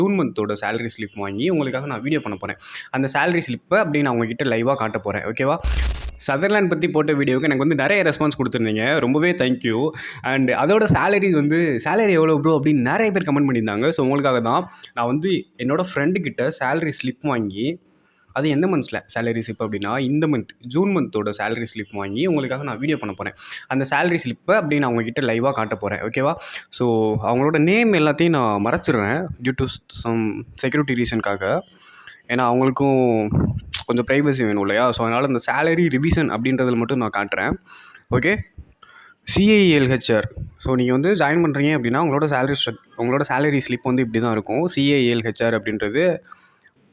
June மந்தோட salary slip வாங்கி உங்களுக்காக நான் வீடியோ பண்ண போகிறேன். அந்த சேலரி ஸ்லிப்பை அப்படி நான் உங்ககிட்ட லைவாக காட்ட போகிறேன். ஓகேவா? சதர்லேண்ட் பற்றி போட்ட வீடியோவுக்கு எனக்கு வந்து நிறைய ரெஸ்பான்ஸ் கொடுத்துருந்தீங்க. ரொம்பவே தேங்க்யூ. அண்ட் அதோட சேலரி எவ்வளோ ப்ரோ அப்படின்னு நிறைய பேர் கமெண்ட் பண்ணியிருந்தாங்க. ஸோ உங்களுக்காக தான் நான் வந்து என்னோடய ஃப்ரெண்டுக்கிட்ட சேலரி ஸ்லிப் வாங்கி, அது எந்த மந்த்ஸில் சேலரி ஸ்லிப் அப்படின்னா இந்த மந்த் ஜூன் மந்தோட சேலரி ஸ்லிப் வாங்கி உங்களுக்காக நான் வீடியோ பண்ண போகிறேன். அந்த சேலரி ஸ்லிப்பை அப்படி நான் உங்ககிட்ட லைவாக காட்ட போகிறேன். ஓகேவா? ஸோ அவங்களோட நேம் எல்லாத்தையும் நான் மறைச்சிடுறேன் டியூ டு சம் செக்யூரிட்டி ரீசனுக்காக. ஏன்னா அவங்களுக்கும் கொஞ்சம் ப்ரைவசி வேணும் இல்லையா? ஸோ அதனால் இந்த சேலரி ரிவிஷன் அப்படின்றதில் மட்டும் நான் காட்டுறேன். ஓகே, சிஐஎல்ஹெச்ஆர். ஸோ நீங்கள் வந்து ஜாயின் பண்ணுறீங்க அப்படின்னா உங்களோட சேலரி ஸ்லிப் வந்து இப்படி தான் இருக்கும். சிஐஎல்ஹெச்ஆர் அப்படின்றது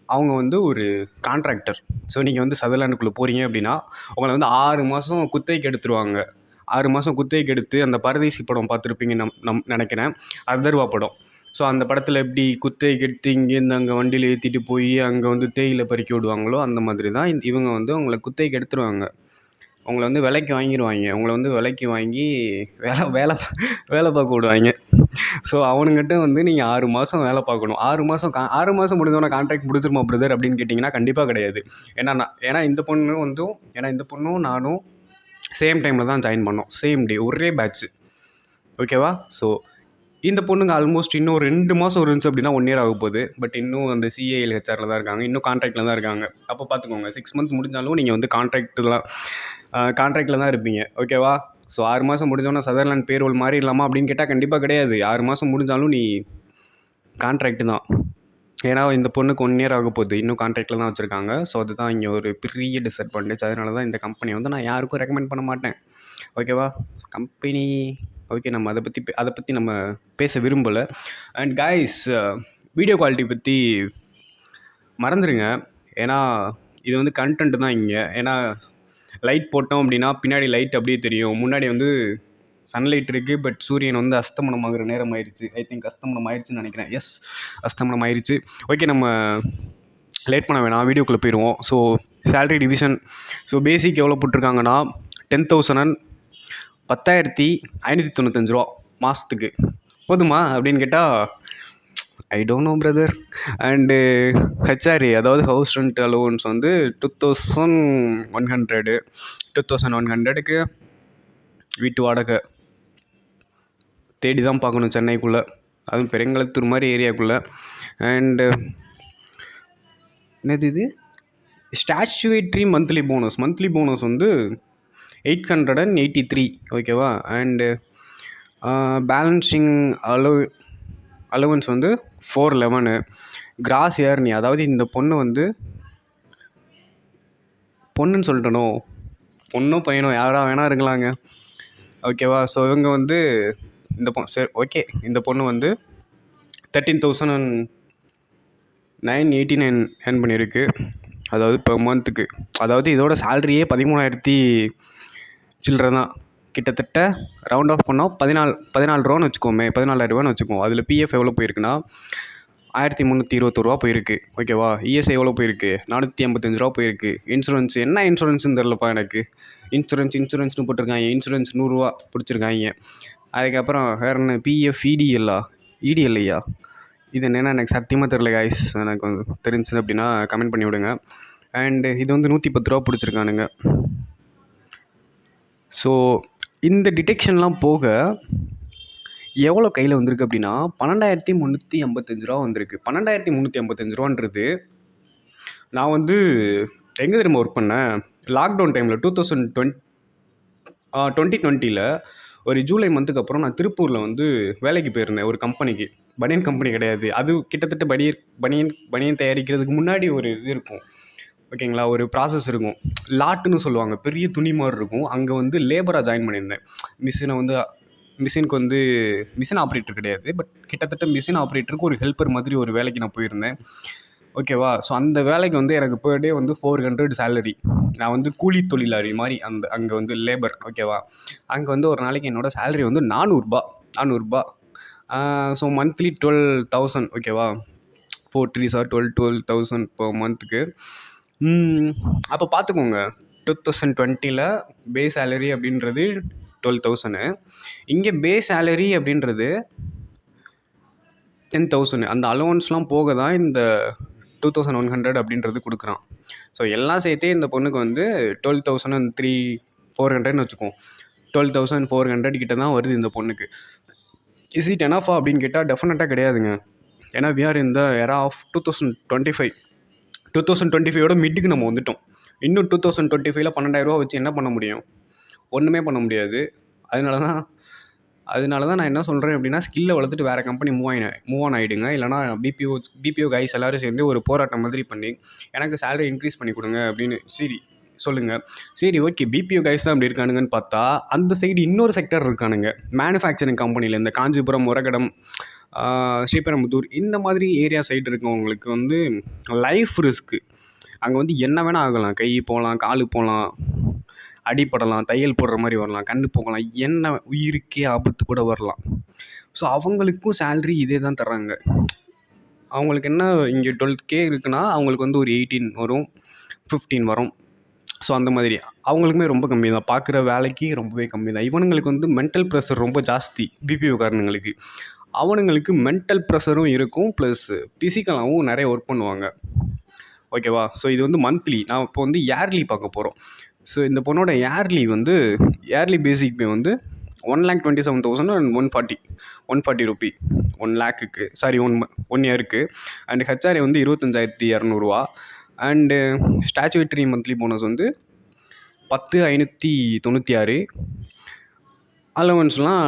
அவங்க வந்து ஒரு கான்ட்ராக்டர். ஸோ நீங்கள் வந்து சதர்லேண்டுக்குள்ளே போகிறீங்க அப்படின்னா உங்களை வந்து 6 மாதம் குத்தகைக்கு எடுத்துருவாங்க. 6 மாதம் குத்தகைக்கு எடுத்து அந்த பரதேசி படம் பார்த்துருப்பீங்க நினைக்கிறேன், அதர்வா படம். ஸோ அந்த படத்தில் எப்படி குத்தகைக்கு எடுத்து இங்கேருந்து அங்கே வண்டியில் ஏற்றிட்டு போய் அங்கே வந்து தேயிலை பறிக்க விடுவாங்களோ அந்த மாதிரி தான் இவங்க வந்து உங்களை குத்தகைக்கு எடுத்துருவாங்க. உங்களை வந்து விலைக்கு வாங்கிடுவாங்க. உங்களை வந்து விலைக்கு வாங்கி வேலை பார்க்க விடுவாங்க. ஸோ அவனுங்கிட்ட வந்து நீங்கள் 6 மாதம் வேலை பார்க்கணும். 6 மாதம் முடிஞ்சோன்னா கான்ட்ராக்ட் முடிச்சிருமா பிரதர் அப்படின்னு கேட்டிங்கன்னா கண்டிப்பாக கிடையாது. ஏன்னா இந்த பொண்ணும் நானும் சேம் டைமில் தான் ஜாயின் பண்ணோம். சேம் டே, ஒரே பேட்ச்சு. ஓகேவா? ஸோ இந்த பொண்ணுங்க ஆல்மோஸ்ட் இன்னும் 2 மாதம் இருந்துச்சு அப்படின்னா 1 இயர் ஆக போகுது. பட் இன்னும் அந்த சிஏஎல்ஹெச்ஆரில் தான் இருக்காங்க, இன்னும் கான்ட்ராக்டில் தான் இருக்காங்க. அப்போ பார்த்துக்கோங்க, 6 மந்த் முடிஞ்சாலும் நீங்கள் வந்து கான்ட்ராக்டில் தான் இருப்பீங்க. ஓகேவா? ஸோ 6 மாதம் முடிஞ்சோன்னா சதர்லேண்ட் பேரோல் மாதிரி இல்லாமா அப்படின்னு கேட்டால் கண்டிப்பாக கிடையாது. 6 மாதம் முடிஞ்சாலும் நீ கான்ட்ராக்டு தான். ஏன்னா இந்த பொண்ணுக்கு 1 இயர் ஆக போகுது, இன்னும் கான்ட்ராக்டில் தான் வச்சுருக்காங்க. ஸோ அதுதான் இங்கே ஒரு பெரிய டிஸ்அட்வான்டேஜ். அதனால தான் இந்த கம்பெனி வந்து நான் யாருக்கும் ரெக்கமெண்ட் பண்ண மாட்டேன். ஓகேவா? கம்பெனி ஓகே, நம்ம அதை பற்றி நம்ம பேச விரும்பலை. அண்ட் கைஸ், வீடியோ குவாலிட்டி பற்றி மறந்துடுங்க. ஏன்னா இது வந்து கண்டென்ட் தான் இங்கே. ஏன்னா லைட் போட்டோம் அப்படின்னா பின்னாடி லைட் அப்படியே தெரியும், முன்னாடி வந்து சன்லைட் இருக்குது. பட் சூரியன் வந்து அஸ்தமனமாகிற நேரம் ஆயிடுச்சு. ஐ திங்க் அஸ்தமனம் ஆயிடுச்சுன்னு நினைக்கிறேன். எஸ், அஸ்தமனம் ஆயிடுச்சு. ஓகே, நம்ம லேட் பண்ண வேணாம், வீடியோக்குள்ளே போயிடுவோம். So salary division. So basic எவ்வளோ போட்டிருக்காங்கன்னா 10,000 10,595 ரூபா மாதத்துக்கு. போதுமா அப்படின்னு கேட்டால் I don't know brother. And HRA, அதாவது ஹவுஸ் ரெண்ட் அலோவன்ஸ் வந்து 2,100க்கு வீட்டு வாடகை தேடி தான் பார்க்கணும் சென்னைக்குள்ளே, அதுவும் பெருங்களத்தூர் மாதிரி ஏரியாக்குள்ளே. அண்டு என்னது இது, ஸ்டாச்சுவேட்ரி மந்த்லி போனஸ் வந்து 883. ஓகேவா? அண்டு பேலன்சிங் அலவன்ஸ் வந்து 411. கிராஸ் ஏர்னி, அதாவது இந்த பொண்ணு வந்து பொண்ணுன்னு சொல்லிட்டனோ, பொண்ணோ பையனோ யாராக வேணால் இருக்கலாங்க. ஓகேவா? ஸோ இவங்க வந்து சரி ஓகே, இந்த பொண்ணு வந்து 13,989 ஏர்ன் பண்ணியிருக்கு. அதாவது பெர் மந்த்துக்கு. அதாவது இதோட சேலரியே 13,000 சில்லற தான். கிட்டத்தட்ட ரவுண்ட் ஆஃப் பண்ணால் 14 ரூபான்னு வச்சுக்கோமே, 14,000 வச்சுக்கோம். அதில் பிஎஃப் எவ்வளோ போயிருக்குன்னா 1,321 ரூபா போயிருக்கு. ஓகேவா? இஎஸ்ஐ எவ்வளோ போயிருக்கு? 485 ரூபா போயிருக்கு. இன்சூரன்ஸ் என்ன இன்சூரன்ஸ்னு தெரிலப்பா எனக்கு. இன்சூரன்ஸ்னு போட்டிருக்காங்க. இன்சூரன்ஸ் 100 ரூபா பிடிச்சிருக்காங்க. அதுக்கப்புறம் வேறு என்ன, பிஎஃப், இடிஎல்ஐயா, இது என்னென்னா எனக்கு சத்தியமாக தெரில காய்ஸ். எனக்கு வந்து தெரிஞ்சுது அப்படின்னா கமெண்ட் பண்ணி விடுங்க. அண்டு இது வந்து 110 ரூபா பிடிச்சிருக்கானுங்க. ஸோ இந்த டிடெக்ஷன்லாம் போக எவ்வளோ கையில் வந்திருக்கு அப்படின்னா 12,385 ரூபா வந்திருக்கு. 12,385 ரூபான்றது நான் வந்து எங்கே தெரியுமா ஒர்க் பண்ணேன்? லாக்டவுன் டைமில் 2020 ஒரு ஜூலை மந்த்துக்கு அப்புறம் நான் திருப்பூரில் வந்து வேலைக்கு போயிருந்தேன் ஒரு கம்பெனிக்கு. பனியன் கம்பெனி கிடையாது அது, கிட்டத்தட்ட பனியன் தயாரிக்கிறதுக்கு முன்னாடி ஒரு இது இருக்கும். ஓகேங்களா? ஒரு ப்ராசஸ் இருக்கும், லாட்டுன்னு சொல்லுவாங்க, பெரிய துணி மாதிரி இருக்கும். அங்கே வந்து லேபராக ஜாயின் பண்ணியிருந்தேன். மிஷின் ஆப்ரேட்டர் கிடையாது, பட் கிட்டத்தட்ட மிஷின் ஆப்ரேட்டருக்கு ஒரு ஹெல்ப்பர் மாதிரி ஒரு வேலைக்கு நான் போயிருந்தேன். ஓகேவா? ஸோ அந்த வேலைக்கு வந்து எனக்கு பெர் டே வந்து 400 சேலரி. நான் வந்து கூலி தொழிலாளி மாதிரி அங்கே வந்து லேபர். ஓகேவா? அங்கே வந்து ஒரு நாளைக்கு என்னோடய சேலரி வந்து 400 ஸோ மந்த்லி 12,000. ஓகேவா? 4 3s are 12,000 per மந்த்துக்கு. அப்போ பார்த்துக்கோங்க, 2020 பேஸ் சேலரி அப்படின்றது 12,000. இங்கே பேஸ் சேலரி அப்படின்றது 10,000 அந்த அலோவன்ஸ்லாம் போக தான் இந்த 2,100 அப்படின்றது கொடுக்குறான். ஸோ எல்லாம் சேர்த்தே இந்த பொண்ணுக்கு வந்து 12,400 வச்சுக்கோம். 12,400 கிட்ட தான் வருது இந்த பொண்ணுக்கு. இஸ் இட் எனஃபா அப்படின்னு கேட்டால் டெஃபினட்டாக கிடையாதுங்க. ஏன்னா வி ஆர் இந்த எரா ஆஃப் 2025 மிட்டுக்கு நம்ம வந்துட்டோம். இன்னும் 2025 12,000 வச்சு என்ன பண்ண முடியும்? ஒன்றுமே பண்ண முடியாது. அதனால தான் நான் என்ன சொல்கிறேன் அப்படின்னா, ஸ்கில்லை வளர்த்துட்டு வேறு கம்பெனி மூவ் ஆன் ஆகிடுங்க. இல்லைனா பிபிஓ கைஸ் எல்லோரும் சேர்ந்து ஒரு போராட்டம் மாதிரி பண்ணி எனக்கு சேலரி இன்க்ரீஸ் பண்ணி கொடுங்க அப்படின்னு சொல்லுங்கள். சரி, ஓகே, பிபிஓ கைஸ் தான் அப்படி இருக்கானுங்கன்னு பார்த்தா அந்த சைடு இன்னொரு செக்டர் இருக்கானுங்க. மேனுஃபேக்சரிங் கம்பெனியில் இந்த காஞ்சிபுரம், உரகடம், ஸ்ரீபெரும்புதூர் இந்த மாதிரி ஏரியா சைடு இருக்கவங்களுக்கு வந்து லைஃப் ரிஸ்க்கு. அங்கே வந்து என்ன வேணால் ஆகலாம். கை போகலாம், காலு போகலாம், அடிப்படலாம், தையல் போடுற மாதிரி வரலாம், கண்ணு போகலாம், என்ன உயிருக்கே ஆபத்து கூட வரலாம். ஸோ அவங்களுக்கும் சேல்ரி இதே தான் தர்றாங்க. அவங்களுக்கு என்ன இங்கே 12K இருக்குன்னா அவங்களுக்கு வந்து ஒரு 18 வரும், 15 வரும். ஸோ அந்த மாதிரி அவங்களுக்குமே ரொம்ப கம்மி தான். பார்க்குற வேலைக்கு ரொம்பவே கம்மி தான். இவனுங்களுக்கு வந்து மென்டல் ப்ரெஷர் ரொம்ப ஜாஸ்தி. பிபிஓ காரணங்களுக்கு அவனுங்களுக்கு மென்டல் ப்ரெஷரும் இருக்கும், ப்ளஸ் ஃபிசிக்கலாகவும் நிறைய ஒர்க் பண்ணுவாங்க. ஓகேவா? ஸோ இது வந்து மந்த்லி. நான் இப்போ வந்து இயர்லி பார்க்க போகிறோம். ஸோ இந்த பொண்ணோட இயர்லி பேசிக் பே வந்து 1,27,140 ரூபி 1 லேக்குக்கு, சாரி 1 இயருக்கு. அண்ட் ஹெச்ஆர்ஏ வந்து 25,200 அண்டு ஸ்டாச்சுவேட்டரி மந்த்லி போனஸ் வந்து 10,596. அலவன்ஸ்லாம்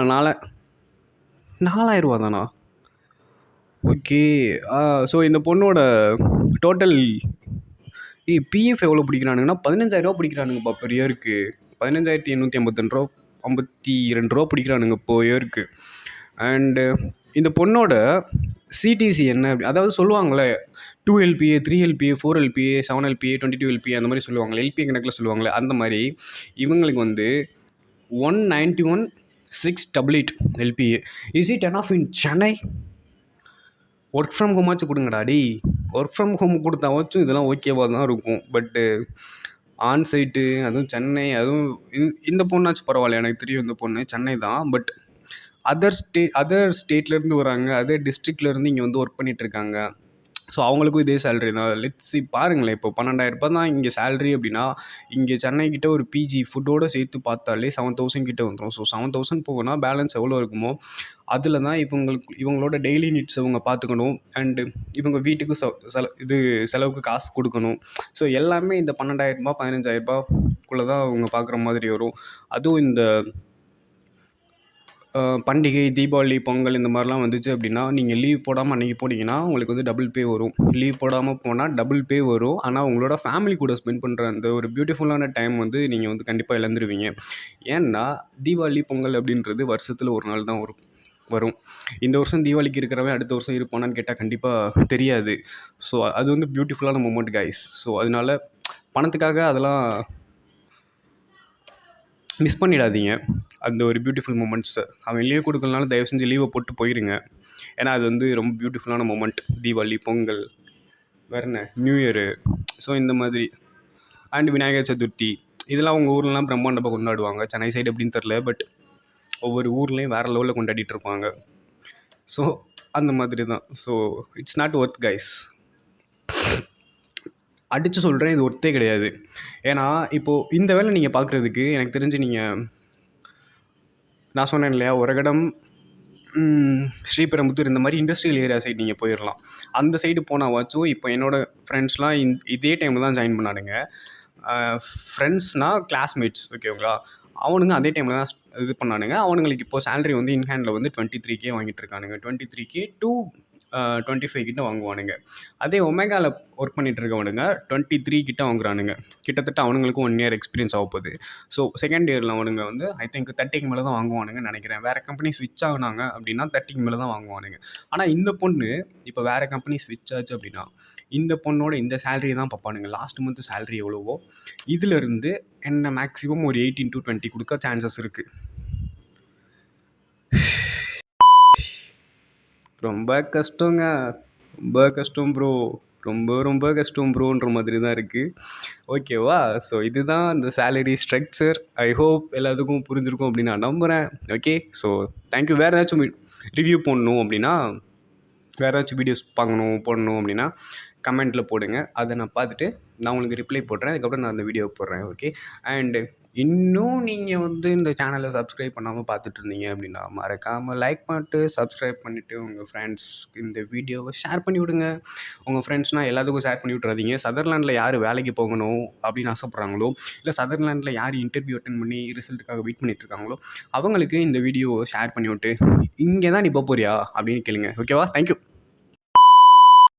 4,000 தானா? ஓகே. ஸோ இந்த பொண்ணோட டோட்டல் பிஎஃப் எவ்வளோ பிடிக்கிறானுங்கன்னா 15,000 பிடிக்கிறானுங்கப்பா பெர் இயருக்கு. 15,852 பிடிக்கிறானுங்க இப்போ இயருக்கு. அண்டு இந்த பொண்ணோட சிடிசி என்ன, அதாவது சொல்லுவாங்களே 2 LPA, 3 LPA, 4 LPA, 7 LPA, 22 LPA அந்த மாதிரி சொல்லுவாங்களே, எல்பிஏ கணக்கில் சொல்லுவாங்களே, அந்த மாதிரி இவங்களுக்கு வந்து 191,688 LPA. Is it enough in Chennai? Work from ஹோமாச்சும் கொடுங்கடா டி. ஒர்க் ஃப்ரம் ஹோம் கொடுத்தாச்சும் இதெல்லாம் ஓகேவாக தான் இருக்கும். பட்டு ஆன்சைட்டு, அதுவும் சென்னை, அதுவும் இந்த பொண்ணாச்சும் பரவாயில்ல. எனக்கு தெரியும் இந்த பொண்ணு சென்னை தான். பட் அதர் ஸ்டேட்லேருந்து வராங்க, அதர் டிஸ்ட்ரிக்ட்லேருந்து இங்கே வந்து ஒர்க் பண்ணிகிட்ருக்காங்க. ஸோ அவங்களுக்கும் இதே சேலரி தான். லெட்ஸி பாருங்களேன், இப்போ 12,000 தான் இங்கே சேலரி அப்படின்னா, இங்கே சென்னைக்கிட்ட ஒரு பிஜி ஃபுட்டோடு சேர்த்து பார்த்தாலே 7,000 கிட்ட வந்துடும். ஸோ 7,000 போகுனா பேலன்ஸ் எவ்வளோ இருக்குமோ அதில் தான் இவங்களோட டெய்லி நீட்ஸ் இவங்க பார்த்துக்கணும். அண்டு இவங்க வீட்டுக்கு செலவுக்கு காசு கொடுக்கணும். ஸோ எல்லாமே இந்த 12,000 15,000 தான் அவங்க பார்க்குற மாதிரி வரும். அதுவும் இந்த பண்டிகை, தீபாவளி, பொங்கல் இந்த மாதிரிலாம் வந்துச்சு அப்படின்னா, நீங்கள் லீவ் போடாமல் அன்றைக்கி போனீங்கன்னா உங்களுக்கு வந்து டபுள் பே வரும். லீவ் போடாமல் போனால் டபுள் பே வரும். ஆனால் உங்களோட ஃபேமிலி கூட ஸ்பெண்ட் பண்ணுற அந்த ஒரு பியூட்டிஃபுல்லான டைம் வந்து நீங்கள் வந்து கண்டிப்பாக இழந்துருவீங்க. ஏன்னா தீபாவளி, பொங்கல் அப்படின்றது வருஷத்தில் ஒரு நாள் தான் வரும். இந்த வருஷம் தீபாவளிக்கு இருக்கிறவன் அடுத்த வருஷம் இருப்பானான்னு கேட்டால் கண்டிப்பாக தெரியாது. ஸோ அது வந்து பியூட்டிஃபுல்லான மூமெண்ட் கைஸ். ஸோ அதனால் பணத்துக்காக அதெல்லாம் மிஸ் பண்ணிடாதீங்க. அந்த ஒரு பியூட்டிஃபுல் மூமெண்ட்ஸை அவன் லீவ் கொடுக்கலனாலும் தயவு செஞ்சு லீவை போட்டு போயிருங்க. ஏன்னா அது வந்து ரொம்ப பியூட்டிஃபுல்லான மூமெண்ட். தீபாவளி, பொங்கல், வேறு என்ன, நியூ இயரு, ஸோ இந்த மாதிரி. அண்ட் விநாயகர் சதுர்த்தி இதெல்லாம் உங்கள் ஊர்லலாம் பிரம்மாண்டமாக கொண்டாடுவாங்க. சென்னை சைடு எப்படின்னு தெரில, பட் ஒவ்வொரு ஊர்லேயும் வேறு லெவலில் கொண்டாடிட்டு இருப்பாங்க. ஸோ அந்த மாதிரி தான். So it's not worth guys. அடித்து சொல்கிறேன், இது ஒர்த்தே கிடையாது. ஏன்னா இப்போது இந்த வேலை நீங்கள் பார்க்குறதுக்கு எனக்கு தெரிஞ்சு நான் சொன்னேன் இல்லையா, உரகடம், ஸ்ரீபெரும்புத்தூர் இந்த மாதிரி இண்டஸ்ட்ரியல் ஏரியா சைடு நீங்கள் போயிடலாம். அந்த சைடு போனாவாச்சும் இப்போ என்னோடய ஃப்ரெண்ட்ஸ்லாம் இதே டைமில் தான் ஜாயின் பண்ணானுங்க. ஃப்ரெண்ட்ஸ்னால் கிளாஸ்மேட்ஸ், ஓகேங்களா? அவனுங்க அதே டைமில் தான் இது பண்ணானுங்க. அவனுங்களுக்கு இப்போது சேலரி வந்து இன்ஹேண்டில் வந்து 23K வாங்கிட்டு இருக்கானுங்க. 23K to 25 கிட்ட வாங்குவானுங்க. அதே ஒமேகாவில் ஒர்க் பண்ணிகிட்டு இருக்கவனுங்க 23 கிட்ட வாங்குறானுங்க. கிட்டத்தட்ட அவனுங்களுக்கும் 1 இயர் எக்ஸ்பீரியன்ஸ் ஆக போகுது. ஸோ செகண்ட் இயரில் அவனுங்க வந்து ஐ திங்க் 30க்கு மேலே தான் வாங்குவானுங்கன்னு நினைக்கிறேன். வேறு கம்பெனி ஸ்விட்ச் ஆகுனாங்க அப்படின்னா 30க்கு மேலே தான் வாங்குவானுங்க. ஆனால் இந்த பொண்ணு இப்போ வேறு கம்பெனி ஸ்விட்ச் ஆச்சு அப்படின்னா இந்த பொண்ணோட இந்த சேலரி தான் பார்ப்பானுங்க. லாஸ்ட் மந்த் சேலரி எவ்வளவோ இதிலிருந்து என்ன மேக்ஸிமம் ஒரு 18 to 20 கொடுக்க சான்சஸ் இருக்குது. ரொம்ப கஷ்டங்க, ரொம்ப கஷ்டம் ப்ரோ, ரொம்ப ரொம்ப கஷ்டம் ப்ரோன்ற மாதிரி தான் இருக்குது. ஓகேவா? ஸோ இதுதான் இந்த சேலரி ஸ்ட்ரக்சர். ஐ ஹோப் எல்லாத்துக்கும் புரிஞ்சிருக்கும் அப்படின்னு நான் நம்புகிறேன். Okay, so thank you. வேறு ஏதாச்சும் ரிவ்யூ பண்ணணும் அப்படின்னா வேறு ஏதாச்சும் வீடியோஸ் போடணும் அப்படின்னா கமெண்ட்டில் போடுங்க. அதை நான் பார்த்துட்டு நான் உங்களுக்கு ரிப்ளை போடுறேன். அதுக்கப்புறம் நான் அந்த வீடியோ போடுறேன். ஓகே. அண்டு இன்னும் நீங்கள் வந்து இந்த சேனலை சப்ஸ்கிரைப் பண்ணாமல் பார்த்துட்ருந்தீங்க அப்படின்னா மறக்காமல் லைக் பண்ணிட்டு சப்ஸ்கிரைப் பண்ணிவிட்டு உங்கள் ஃப்ரெண்ட்ஸ்க்கு இந்த வீடியோவை ஷேர் பண்ணி விடுங்க. உங்கள் ஃப்ரெண்ட்ஸ்னால் எல்லாத்துக்கும் ஷேர் பண்ணி விட்றாதீங்க. சதர்லாண்டில் யார் வேலைக்கு போகணும் அப்படின்னு ஆசைப்பட்றாங்களோ, இல்லை சதர்லாண்டில் யார் இன்டர்வியூ அட்டெண்ட் பண்ணி ரிசல்ட்டுக்காக வெயிட் பண்ணிகிட்ருக்காங்களோ அவங்களுக்கு இந்த வீடியோவை ஷேர் பண்ணி விட்டு, இங்கே தான் நீ போறியா அப்படின்னு கேளுங்க. ஓகேவா? தேங்க்யூ.